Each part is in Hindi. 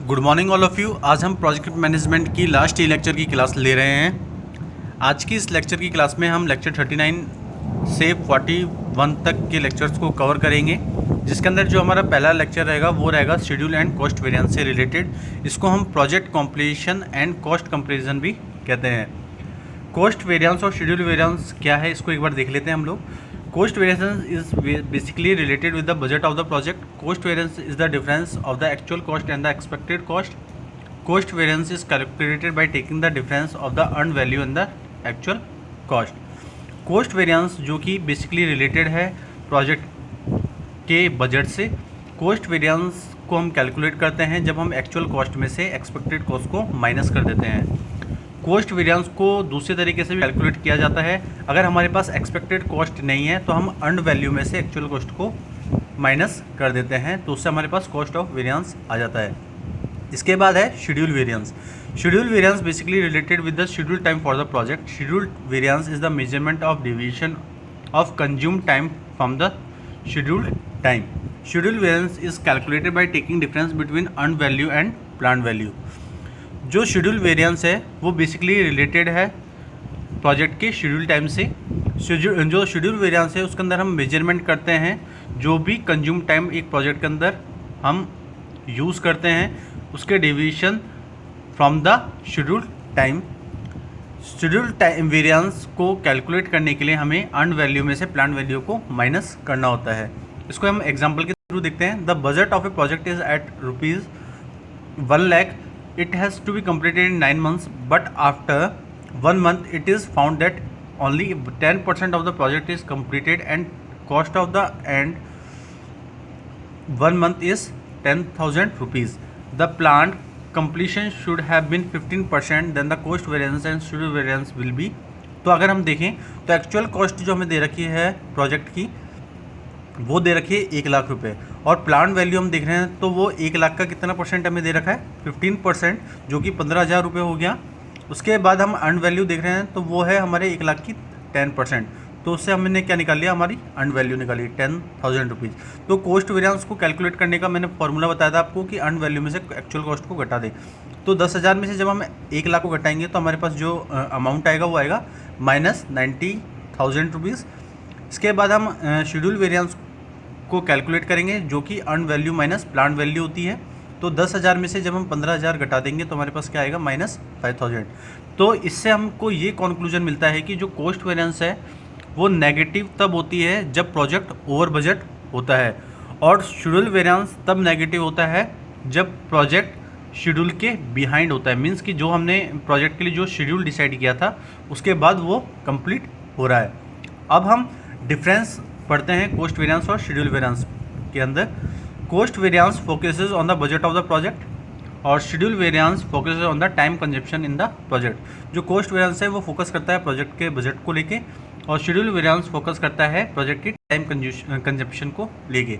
Good morning all of you. आज हम प्रोजेक्ट मैनेजमेंट की लास्ट ई लेक्चर की क्लास ले रहे हैं। आज की इस लेक्चर की क्लास में हम लेक्चर 39 से 41 तक के लेक्चर्स को कवर करेंगे, जिसके अंदर जो हमारा पहला लेक्चर रहेगा वो रहेगा शेड्यूल एंड कॉस्ट वेरिएंस से रिलेटेड। इसको हम project completion and cost comparison भी कहते हैं। कॉस्ट वेरिएंस और शेड्यूल वेरिएंस क्या है, इसको एक बार देख लेते हैं हम लोग। Cost variance is basically related with the budget of the project. Cost variance is the difference of the actual cost and the expected cost. Cost variance is calculated by taking the difference of the earned value and the actual cost. Cost variance जो कि basically related है प्रोजेक्ट के बजट से। Cost variance को हम कैलकुलेट करते हैं जब हम एक्चुअल कॉस्ट में से एक्सपेक्टेड कॉस्ट को माइनस कर देते हैं। कॉस्ट वेरिएंस को दूसरे तरीके से भी कैलकुलेट किया जाता है। अगर हमारे पास एक्सपेक्टेड कॉस्ट नहीं है तो हम अर्नड वैल्यू में से एक्चुअल कॉस्ट को माइनस कर देते हैं, तो उससे हमारे पास कॉस्ट ऑफ वेरिएंस आ जाता है। इसके बाद है schedule variance. Schedule variance basically related with the schedule time for the project. Schedule variance is the measurement of deviation of consume time from the schedule time. Schedule variance is calculated by taking difference between earned value and plan value. जो शेड्यूल वेरिएंस है वो बेसिकली रिलेटेड है प्रोजेक्ट के शेड्यूल टाइम से। जो शेड्यूल वेरिएंस है उसके अंदर हम मेजरमेंट करते हैं जो भी कंज्यूम टाइम एक प्रोजेक्ट के अंदर हम यूज़ करते हैं उसके deviation from the schedule time. Schedule time variance को कैलकुलेट करने के लिए हमें अर्न वैल्यू में से प्लान वैल्यू को माइनस करना होता है। इसको हम एग्जाम्पल के थ्रू देखते हैं। The budget of a project is at ₹1 lakh. It has to be completed in 9 months, but after 1 month it is found that only 10% of the project is completed and cost of the end 1 month is ₹10,000. The planned completion should have been 15%, then the cost variance and schedule variance will be। तो अगर हम देखें तो एक्चुअल कॉस्ट जो हमें दे रखी है प्रोजेक्ट की वो दे रखी है 1 लाख रुपए, और प्लान वैल्यू हम देख रहे हैं तो वो 1 लाख का कितना परसेंट हमें दे रखा है 15%, जो कि 15,000 रुपये हो गया। उसके बाद हम अर्न वैल्यू देख रहे हैं तो वो है हमारे 1 लाख की 10%, तो उससे हमने क्या निकाल लिया, हमारी अर्न वैल्यू निकाली ₹10,000। तो कॉस्ट वेरिएंस को कैलकुलेट करने का मैंने फॉर्मूला बताया था आपको कि अर्न वैल्यू में से एक्चुअल कॉस्ट को घटा दे। तो 10,000 में से जब हम 1 लाख को घटाएंगे तो हमारे पास जो अमाउंट आएगा वो आएगा -90,000 रुपीज़। इसके बाद हम शेड्यूल वेरिएंस को कैलकुलेट करेंगे जो कि earn value minus plan value होती है। तो 10,000 में से जब हम 15,000 घटा देंगे तो हमारे पास क्या आएगा -5,000। तो इससे हमको ये कंक्लूजन मिलता है कि जो कॉस्ट वेरिएंस है वो नेगेटिव तब होती है जब प्रोजेक्ट ओवर बजट होता है, और शेड्यूल वेरिएंस तब नेगेटिव होता है जब प्रोजेक्ट शेड्यूल के बिहाइंड होता है। मीन्स कि जो हमने प्रोजेक्ट के लिए जो शेड्यूल डिसाइड किया था उसके बाद वो कंप्लीट हो रहा है। अब हम डिफरेंस पढ़ते हैं कॉस्ट वेरिएंस और शेड्यूल वेरिएंस के अंदर। Cost variance focuses on the budget of the project और schedule variance focuses on the time consumption in the project. जो कॉस्ट वेरिएंस है वो फोकस करता है प्रोजेक्ट के बजट को लेके, और शेड्यूल वेरिएंस फोकस करता है प्रोजेक्ट की टाइम कंजप्शन को लेके।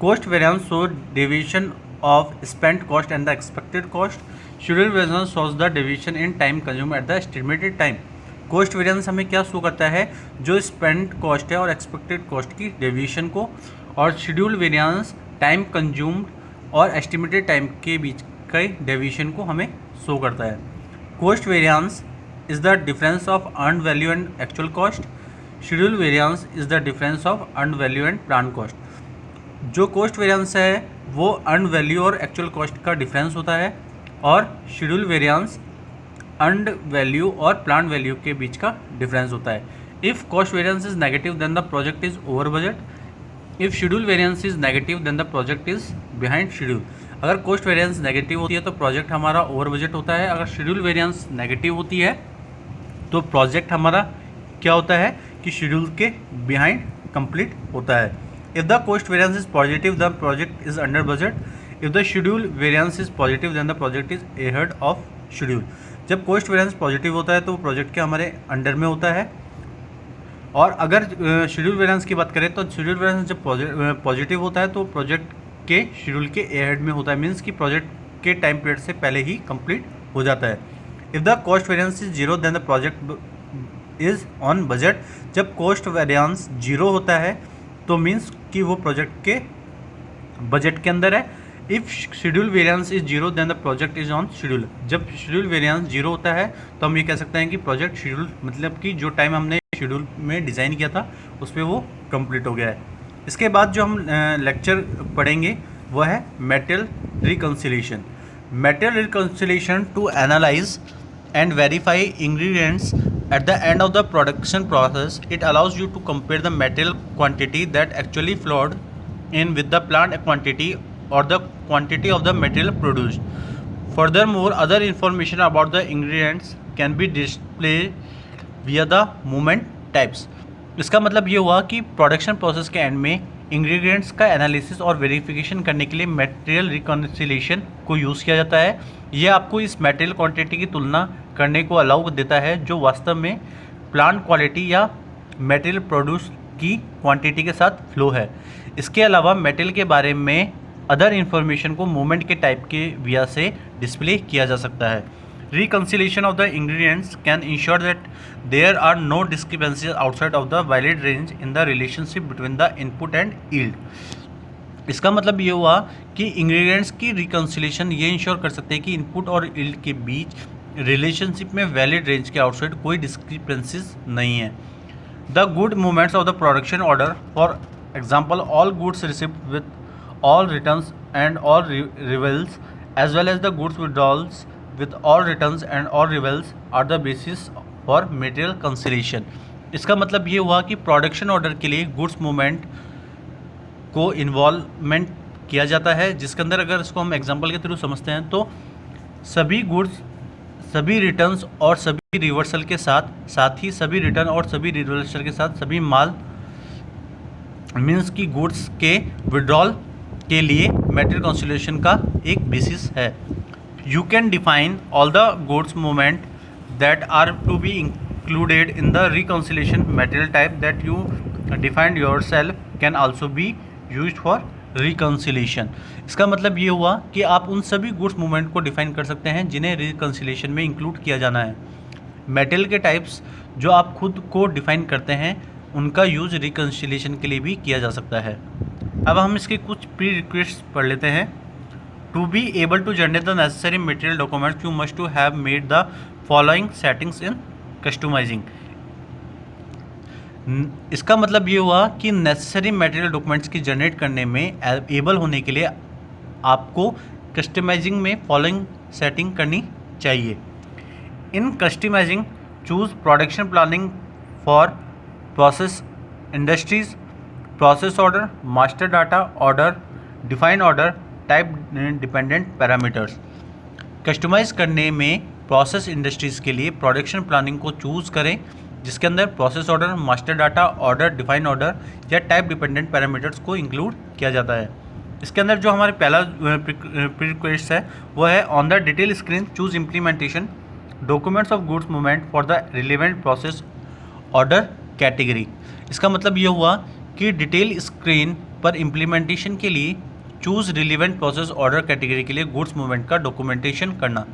Cost variance show deviation of spent cost and the expected cost. Schedule variance shows the deviation in time consume at the estimated time. Cost variance हमें क्या शो करता है, जो स्पेंड कॉस्ट है और एक्सपेक्टेड कॉस्ट की डेविएशन को, और शेड्यूल वेरिएंस टाइम कंज्यूम्ड और एस्टिमेटेड टाइम के बीच के डेविएशन को हमें शो करता है। Cost variance is the difference of earned value and actual cost. Schedule variance is the difference of earned value and plan cost. जो कॉस्ट वेरिएंस है वो अर्नड वैल्यू और एक्चुअल कॉस्ट का डिफरेंस होता है, और शेड्यूल वेरिएंस अर्नड वैल्यू और प्लान वैल्यू के बीच का डिफरेंस होता है। If cost variance is negative then the project is over budget. If schedule variance is negative then the project is behind schedule. अगर कॉस्ट वेरिएंस नेगेटिव होती है तो प्रोजेक्ट हमारा ओवर बजट होता है। अगर शेड्यूल वेरिएंस नेगेटिव होती है तो प्रोजेक्ट हमारा क्या होता है कि शेड्यूल के बिहाइंड कंप्लीट होता है। If the cost variance is positive the project is under budget. If the schedule variance is positive then the project is ahead of schedule. जब कॉस्ट वेरिएंस पॉजिटिव होता है तो प्रोजेक्ट के हमारे अंडर में होता है, और अगर शेड्यूल वेरिएंस की बात करें तो शेड्यूल वेरिएंस जब पॉजिटिव होता है तो प्रोजेक्ट के शेड्यूल के अहेड में होता है। मीन्स कि प्रोजेक्ट के टाइम पीरियड से पहले ही कंप्लीट हो जाता है। If the cost variance is zero then the project is on budget. जब कॉस्ट वेरिएंस जीरो होता है तो मीन्स कि वो प्रोजेक्ट के बजट के अंदर है। If schedule variance is zero then the project is on schedule. जब शेड्यूल वेरिएंस जीरो होता है तो हम ये कह सकते हैं कि प्रोजेक्ट शेड्यूल, मतलब कि जो टाइम हमने शेड्यूल में डिज़ाइन किया था उस पर वो कंप्लीट हो गया है। इसके बाद जो हम लेक्चर पढ़ेंगे वह है material reconciliation. Material reconciliation to analyse and verify ingredients at the end of the production process. It allows you to compare the material quantity that actually flowed in with the planned quantity or the quantity of the material produced. Furthermore, other information about the ingredients can be displayed via the movement types. इसका मतलब ये हुआ कि प्रोडक्शन प्रोसेस के एंड में इंग्रेडिएंट्स का एनालिसिस और वेरिफिकेशन करने के लिए मटेरियल रिकन्सिलिएशन को यूज़ किया जाता है। ये आपको इस मटेरियल क्वांटिटी की तुलना करने को अलाउ देता है जो वास्तव में प्लांट क्वालिटी या मटेरियल प्रोड्यूस की क्वांटिटी के साथ फ्लो है। इसके अलावा मटेरियल के बारे में अदर इन्फॉर्मेशन को मूवमेंट के टाइप के विया से डिस्प्ले किया जा सकता है। Reconciliation of the ingredients can ensure that there are no discrepancies outside of the valid range in the relationship between the input and yield. इसका मतलब ये हुआ कि इंग्रेडिएंट्स की रिकन्सिलेशन ये इंश्योर कर सकते हैं कि इनपुट और यील्ड के बीच रिलेशनशिप में वैलिड रेंज के आउटसाइड कोई डिस्क्रिपेंसीज नहीं है। The good movements of the production order, for example all goods receipt with all returns and all reversals as well as the goods withdrawals with all returns and all revels are the basis for material conciliation. इसका मतलब ये हुआ कि प्रोडक्शन ऑर्डर के लिए गुड्स मूवमेंट को इन्वॉल्वमेंट किया जाता है, जिसके अंदर अगर इसको हम एग्जांपल के थ्रू समझते हैं तो सभी गुड्स, सभी रिटर्न्स और सभी रिवर्सल के साथ ही सभी रिटर्न और सभी रिवर्सल के साथ सभी माल मीन्स की गुड्स के विड्रॉल के लिए मटेरियल कंसिलिएशन का एक बेसिस है। You can define all the goods movement that are to be included in the reconciliation material type that you defined yourself can also be used for reconciliation. इसका मतलब ये हुआ कि आप उन सभी गुड्स मूवमेंट को डिफाइन कर सकते हैं जिन्हें रिकन्सिलिएशन में इंक्लूड किया जाना है। मेटल के टाइप्स जो आप खुद को डिफाइन करते हैं उनका यूज़ रिकन्सिलिएशन के लिए भी किया जा सकता है। अब हम इसके कुछ प्री रिक्वेस्ट पढ़ लेते हैं। To be able to generate the necessary material documents, you must to have made the following settings in customizing. इसका मतलब ये हुआ कि नेसेसरी मटेरियल डॉक्यूमेंट्स की जनरेट करने में एबल होने के लिए आपको कस्टमाइजिंग में फॉलोइंग सेटिंग करनी चाहिए। In customizing choose production planning for process industries, process order, master data order, define order, type dependent parameters. Customize करने में प्रोसेस इंडस्ट्रीज़ के लिए प्रोडक्शन प्लानिंग को चूज़ करें जिसके अंदर process order, master data order, define order या टाइप डिपेंडेंट पैरामीटर्स को इंक्लूड किया जाता है। इसके अंदर जो हमारे पहला प्रीरिक्वेस्ट है वो है on the detail screen choose implementation documents of goods movement for the relevant process order category. इसका मतलब ये हुआ कि डिटेल स्क्रीन पर इम्प्लीमेंटेशन के लिए choose relevant process order category के लिए गुड्स मूवमेंट का डॉक्यूमेंटेशन करना।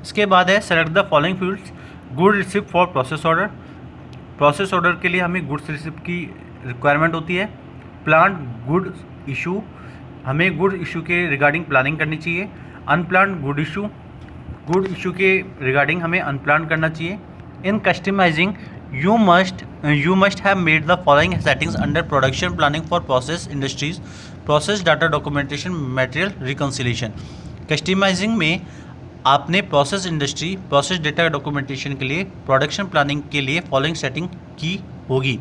इसके बाद है select the following fields good receipt for process order. Process order के लिए हमें गुड्स रिसिप्ट की रिक्वायरमेंट होती है। प्लान गुड इशू, हमें गुड इशू के रिगार्डिंग प्लानिंग करनी चाहिए। अनप्लान गुड इशू के रिगार्डिंग हमें अनप्लान करना चाहिए। In customising you must have made the following settings under production planning for process industries, process data documentation, material reconciliation. Customising में आपने process industry, process data documentation के लिए, प्रोडक्शन प्लानिंग के लिए फॉलोइंग सेटिंग की होगी।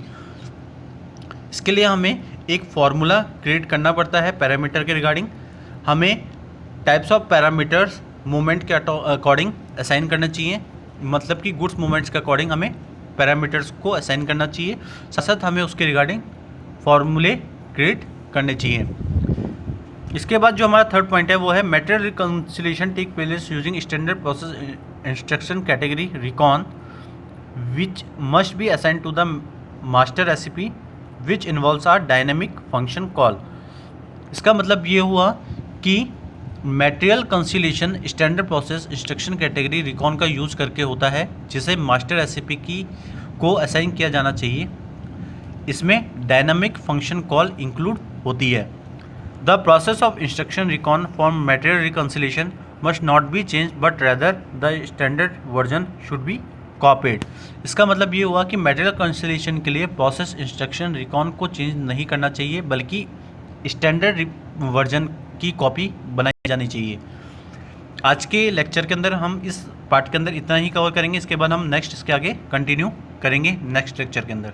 इसके लिए हमें एक फार्मूला क्रिएट करना पड़ता है पैरामीटर के रिगार्डिंग। हमें टाइप्स ऑफ पैरामीटर्स मूवमेंट के अकॉर्डिंग असाइन करना चाहिए, मतलब कि गुड्स मूवमेंट्स के अकॉर्डिंग हमें पैरामीटर्स को असाइन करना चाहिए। साथ साथ हमें उसके रिगार्डिंग फार्मूले क्रिएट करने चाहिए। इसके बाद जो हमारा थर्ड पॉइंट है वो है material reconciliation take place using standard process instruction category recon which must be assigned to the master recipe which involves are dynamic function call. इसका मतलब ये हुआ कि material reconciliation standard process instruction category recon का यूज़ करके होता है जिसे मास्टर रेसिपी को असाइन किया जाना चाहिए। इसमें डायनामिक फंक्शन कॉल इंक्लूड होती है। The process of instruction recon for material reconciliation must not be change but rather the standard version should be copied. इसका मतलब ये हुआ कि मटेरियल रिकन्सिलेशन के लिए प्रोसेस इंस्ट्रक्शन रिकॉन को चेंज नहीं करना चाहिए बल्कि स्टैंडर्ड वर्जन की कॉपी बनाई जानी चाहिए। आज के लेक्चर के अंदर हम इस पार्ट के अंदर इतना ही कवर करेंगे। इसके बाद हम नेक्स्ट इसके आगे कंटिन्यू करेंगे नेक्स्ट लेक्चर के अंदर।